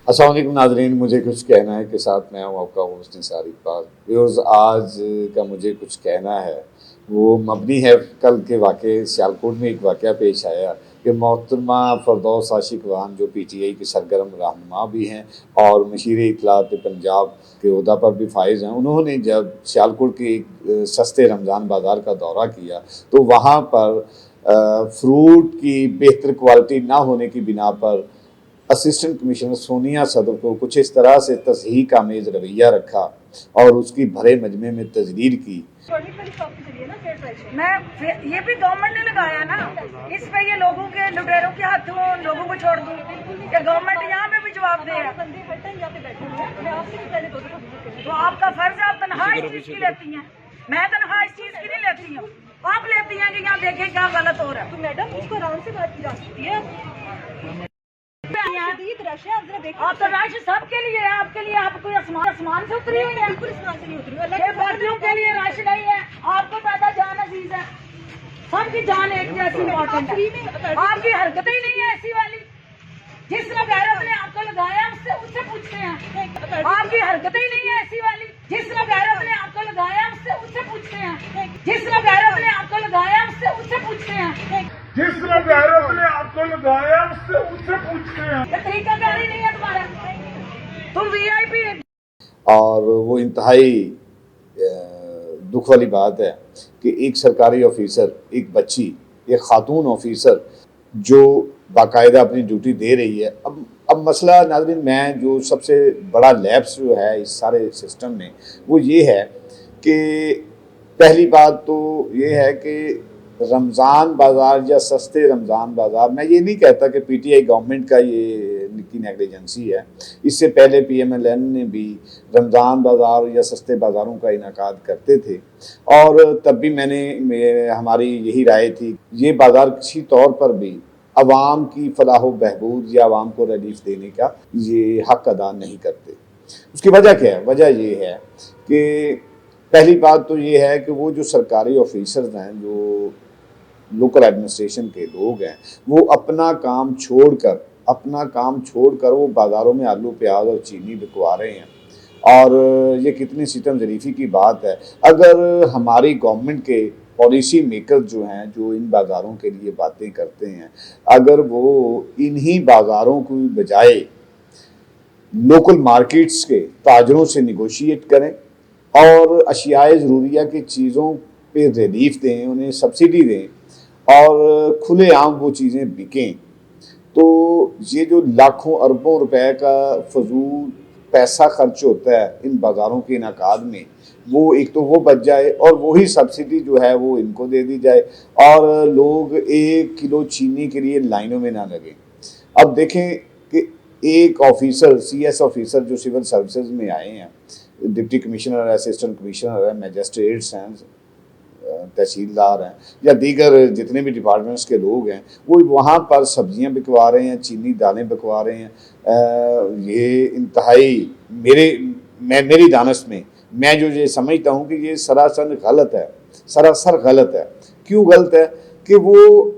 अस्सलाम वालेकुम नाज़रीन, मुझे कुछ कहना है के साथ मैं हूँ आपका होस्ट निसार इकबाल। व्यूअर्स, आज का मुझे कुछ कहना है वो मबनी है कल के वाक़े। सियालकोट में एक वाक़या पेश आया कि मोहतरमा फ़रदौस आशिक वान जो पीटीआई के सरगर्म रहनुमा भी हैं और मशीर इत्तलात पंजाब के ओहदा पर भी फाइज़ हैं, उन्होंने जब सियालकोट के एक सस्ते रमज़ान बाज़ार का दौरा किया तो वहाँ पर फ्रूट की बेहतर क्वालिटी ना होने की बिना पर असिस्टेंट कमिश्नर सोनिया सदर को कुछ इस तरह से तज़हीक आमेज़ रवैया रखा और उसकी भरे मजमे में तजरीर की। मैं ये भी गवर्नमेंट ने लगाया ना, इस पे ये लोगों के लुटेरों के हाथों लोगों को छोड़ दूं कि गवर्नमेंट यहाँ पे भी जवाब दे। तो आपका फर्ज है, आप तनख्वाह इस चीज की लेती हैं, मैं तनख्वाह इस चीज की नहीं लेती हूँ। आप लेती हैं कि यहाँ देखें क्या गलत हो रहा है। तो मैडम उसको आराम से बात की जा सकती है। आप तो रश सबके लिए है, आपके लिए आप कोई आसमान से उतरी हुई है? बिल्कुल आसमान से नहीं उतरी हुई। बच्चों के लिए रश नहीं है, आपको ज्यादा जान अजीज है। सबकी जान एक जैसी इम्पोर्टेंट है, आपकी हरकतें ही नहीं है ऐसी वाली। जिसने गैरत ने आपको लगाया उससे पूछते हैं, आपकी हरकतें ही नहीं है ऐसी वाली। जिसने गैरत ने आपको लगाया उससे पूछते हैं, जिसने गैरत ने आपको लगाया उससे पूछते हैं, जिसने गैरत ने आपको लगाया उससे पूछते हैं। ये तरीकाकार ही नहीं है तुम्हारा, तुम वीआईपी। और वो इंतहाई दुख वाली बात है कि एक सरकारी ऑफिसर, एक बच्ची, एक खातून ऑफिसर जो बाकायदा अपनी ड्यूटी दे रही है। अब मसला नाज़रीन, मैं जो सबसे बड़ा लैप्स जो है इस सारे सिस्टम में वो ये है कि पहली बात तो ये है कि रमज़ान बाज़ार या सस्ते रमज़ान बाज़ार, मैं ये नहीं कहता कि पीटीआई गवर्नमेंट का ये की नेगलिजेंसी है। इससे पहले पीएमएलएन ने भी रमज़ान बाज़ार या सस्ते बाज़ारों का इनेकाद करते थे और तब भी हमारी यही राय थी, ये बाज़ार किसी तौर पर भी अवाम की फलाह व बहबूद या अवाम को रिलीफ देने का ये हक अदा नहीं करते। उसकी वजह क्या है? वजह ये है कि पहली बात तो ये है कि वो जो सरकारी ऑफिसर्स हैं, जो लोकल एडमिनिस्ट्रेशन के लोग हैं, वो अपना काम छोड़कर वो बाज़ारों में आलू प्याज और चीनी बिकवा रहे हैं। और ये कितनी सितम ज़रीफ़ी की बात है। अगर हमारी गवर्नमेंट के पॉलिसी मेकर जो हैं, जो इन बाज़ारों के लिए बातें करते हैं, अगर वो इन्हीं बाज़ारों की बजाय लोकल मार्केट्स के ताजरों से निगोशिएट करें और अशियाए ज़रूरिया की चीज़ों पे रिलीफ दें, उन्हें सब्सिडी दें और खुलेआम वो चीज़ें बिकें, तो ये जो लाखों अरबों रुपए का फजूल पैसा खर्च होता है इन बाज़ारों के इनेकाद में, वो एक तो वो बच जाए और वही सब्सिडी जो है वो इनको दे दी जाए और लोग 1 किलो चीनी के लिए लाइनों में ना लगें। अब देखें कि एक ऑफिसर, सीएस ऑफिसर जो सिविल सर्विसेज में आए हैं, डिप्टी कमिश्नर, असिस्टेंट कमिश्नर है, मैजिस्ट्रेट्स हैं, तहसीलदार हैं या दीगर जितने भी डिपार्टमेंट्स के लोग हैं, वो वहाँ पर सब्जियां बिकवा रहे हैं, चीनी दालें बिकवा रहे हैं। ये इंतहाई मेरी दानश में मैं जो ये समझता हूँ कि ये सरासर गलत है। क्यों गलत है? कि वो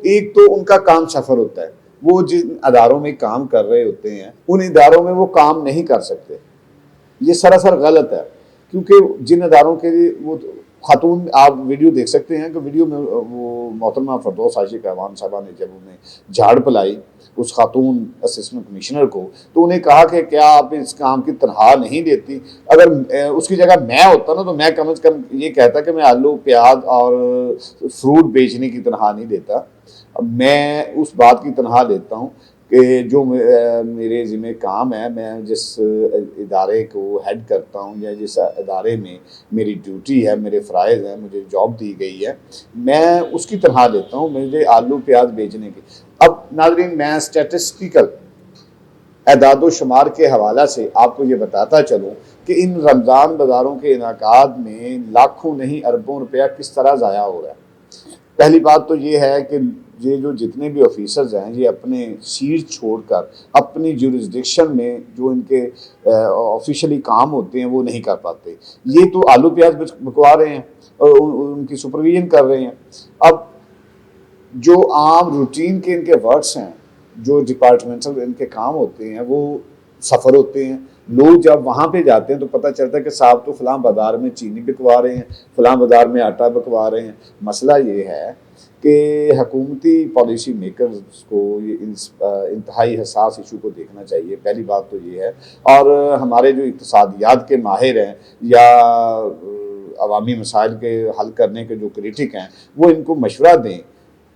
एक तो उनका काम सफ़र होता है, वो जिन अदारों में काम कर रहे होते हैं उन इदारों में वो काम नहीं कर सकते। ये सरासर गलत है, क्योंकि जिन अदारों के लिए वो खातून, आप वीडियो देख सकते हैं कि वीडियो में वो मोहतरमा फ़रदौस आशिक वान साहबा ने जब उन्हें झाड़ पिलाई उस खातून असिस्टेंट कमिश्नर को, तो उन्हें कहा कि क्या आप इस काम की तनख्वाह नहीं देती? अगर उसकी जगह मैं होता ना तो मैं कम से कम ये कहता कि मैं आलू प्याज और फ्रूट बेचने की तनख्वाह नहीं देता, मैं उस बात की तनख्वाह देता हूँ कि जो मेरे ज़िम्मे काम है, मैं जिस इदारे को हेड करता हूँ या जिस इदारे में मेरी ड्यूटी है, मेरे फ़राइज़ हैं, मुझे जॉब दी गई है, मैं उसकी तनख्वाह लेता हूँ, मुझे आलू प्याज बेचने की। अब नाज़रीन, मैं स्टैटिस्टिकल एदाद शुमार के हवाला से आपको ये बताता चलूँ कि इन रमज़ान बाज़ारों के इनेकाद में लाखों नहीं अरबों रुपया किस तरह ज़ाया हो रहा है। पहली बात तो ये है कि ये जो जितने भी ऑफिसर्स हैं, ये अपने सीट छोड़कर अपनी जुरिस्डिक्शन में जो इनके ऑफिशियली काम होते हैं वो नहीं कर पाते। ये तो आलू प्याज बिकवा रहे हैं और उनकी सुपरविजन कर रहे हैं। अब जो आम रूटीन के इनके वर्ड्स हैं, जो डिपार्टमेंटल इनके काम होते हैं, वो सफ़र होते हैं, लोग जब वहाँ पे जाते हैं तो पता चलता है कि साहब तो फ़लाँ बाज़ार में चीनी बिकवा रहे हैं, फ़लाँ बाज़ार में आटा बिकवा रहे हैं। मसला ये है कि हुकूमती पॉलिसी मेकर्स को ये इंतहाई हसास इशू को देखना चाहिए। पहली बात तो ये है, और हमारे जो इक़्तिसादियात के माहिर हैं या अवामी मसाइल के हल करने के जो क्रिटिक हैं, वो इनको मशवरा दें।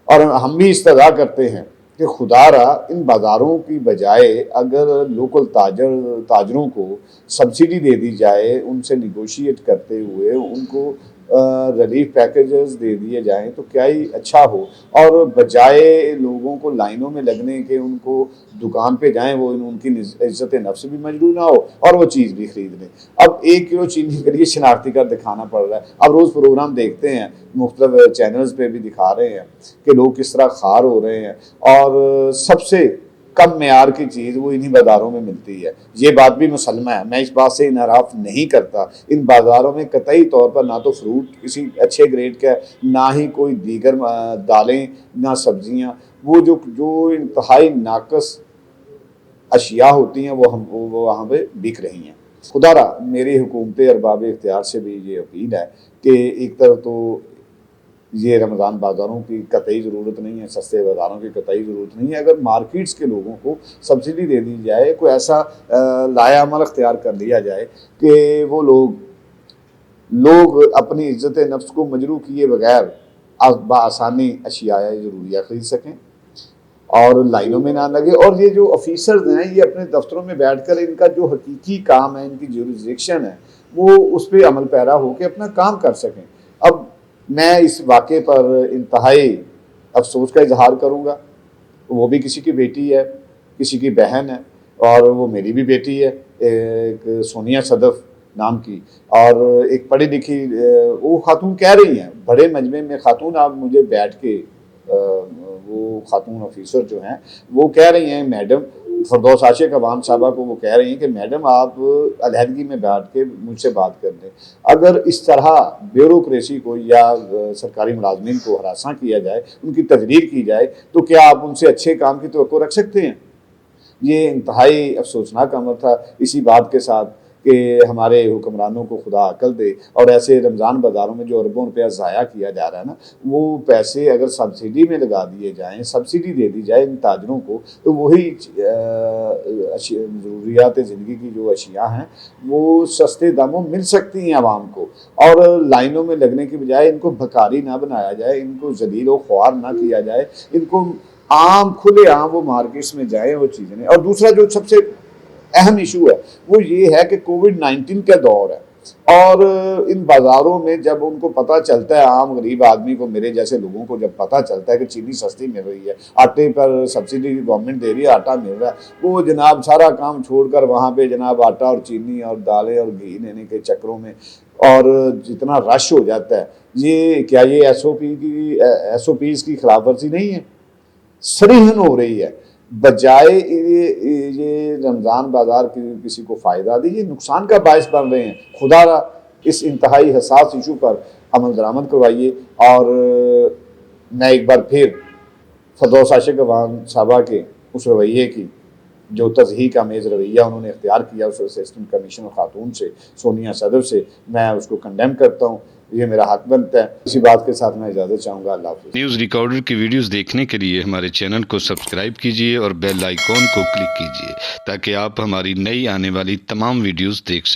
और हम भी इस्तदा करते हैं कि खुदारा इन बाज़ारों की बजाय अगर लोकल ताजरों को सब्सिडी दे दी जाए, उनसे निगोशिएट करते हुए उनको रिलीफ पैकेजेस दे दिए जाएं तो क्या ही अच्छा हो, और बजाय लोगों को लाइनों में लगने के उनको दुकान पे जाएं, वो उनकी इज्जत नफ्स भी मजबूर ना हो और वो चीज़ भी खरीद लें। अब 1 किलो चीनी के लिए शनाख्ती कार्ड दिखाना पड़ रहा है। अब रोज़ प्रोग्राम देखते हैं, मुख्तलिफ चैनल्स पे भी दिखा रहे हैं कि लोग किस तरह खार हो रहे हैं, और सबसे कम मेयार की चीज़ वो इन्हीं बाज़ारों में मिलती है। ये बात भी मुसलमा है, मैं इस बात से इनहराफ नहीं करता। इन बाज़ारों में कतई तौर पर ना तो फ्रूट किसी अच्छे ग्रेड का, ना ही कोई दीगर दालें, ना सब्जियां, वो इंतहाई नाकस अशिया होती हैं वो वहाँ पे बिक रही हैं। खुदारा मेरी हुकूमत अरबाब इख्तियार से भी ये अपील है कि एक तरफ तो ये रमज़ान बाज़ारों की कतई ज़रूरत नहीं है, सस्ते बाज़ारों की कतई ज़रूरत नहीं है। अगर मार्केट्स के लोगों को सब्सिडी दे दी जाए, कोई ऐसा लायामल अख्तियार कर लिया जाए कि वो लोग अपनी इज़्ज़त नफ्स को मजरू किए बगैर बआसानी अशिया ज़रूरिया ख़रीद सकें और लाइनों में ना लगे। और ये जो ऑफिसर्स हैं, ये अपने दफ्तरों में बैठकर इनका जो हकीकी काम है, इनकी ज्यूरिसडिक्शन है, वो उस पर अमल पैरा होकर अपना काम कर सकें। अब मैं इस वाक़े पर इंतहाई अफसोस का इजहार करूँगा। वो भी किसी की बेटी है, किसी की बहन है, और वो मेरी भी बेटी है, एक सोनिया सदफ़ नाम की, और एक पढ़ी लिखी वो खातून कह रही हैं बड़े मजमे में, खातून आप मुझे बैठ के वो खातून ऑफिसर जो हैं वो कह रही हैं, मैडम फरदौस आशिक अवान साहबा को वो कह रही हैं कि मैडम आप अलहदगी में बैठ के मुझसे बात कर लें। अगर इस तरह ब्यूरोक्रेसी को या सरकारी मुलाजमीन को हरासा किया जाए, उनकी तजरीर की जाए, तो क्या आप उनसे अच्छे काम की तवक्को रख सकते हैं? ये इंतहाई अफसोसनाक अमर था। इसी बात के साथ कि हमारे हुक्मरानों को खुदा अकल दे, और ऐसे रमज़ान बाज़ारों में जो अरबों रुपया ज़ाया किया जा रहा है ना, वो पैसे अगर सब्सिडी में लगा दिए जाएँ, सब्सिडी दे दी जाए इन ताजरों को, तो वही ज़रूरियात ज़िंदगी की जो अशिया हैं वो सस्ते दामों मिल सकती हैं आवाम को, और लाइनों में लगने की बजाय इनको भकारी ना बनाया जाए, इनको ज़लील व ख्वार ना किया जाए, इनको खुले आम वो मार्केट्स में जाए वो चीज़ें नहीं। और दूसरा जो सबसे अहम इशू है वो ये है कि कोविड-19 का दौर है, और इन बाज़ारों में जब उनको पता चलता है, आम गरीब आदमी को, मेरे जैसे लोगों को जब पता चलता है कि चीनी सस्ती मिल रही है, आटे पर सब्सिडी गवर्नमेंट दे रही है, आटा मिल रहा है, वो जनाब सारा काम छोड़कर वहाँ पे जनाब आटा और चीनी और दालें और घी लेने के चक्करों में, और जितना रश हो जाता है, ये क्या ये SOPs की खिलाफवर्जी नहीं है? सरीहन हो रही है। बजाय ये रमज़ान बाज़ार की किसी को फ़ायदा दे, ये नुकसान का बायस बन रहे हैं। खुदारा इस इंतहाई हसास इशू पर अमल दरामद करवाइए। और मैं एक बार फिर फरदौस आशिक अवान साहबा के उस रवैये की जो तज़हीक आमेज़ रवैया उन्होंने इख्तियार किया, उस असिस्टेंट कमिश्नर खातून से, सोनिया सदफ़ से, मैं उसको कंडेम करता हूँ। ये मेरा हक बनता है। इसी बात के साथ मैं इजाज़त चाहूँगा। अल्लाह हाफ़िज़। न्यूज़ रिकॉर्डर की वीडियोस देखने के लिए हमारे चैनल को सब्सक्राइब कीजिए और बेल आइकॉन को क्लिक कीजिए ताकि आप हमारी नई आने वाली तमाम वीडियोस देख सकें।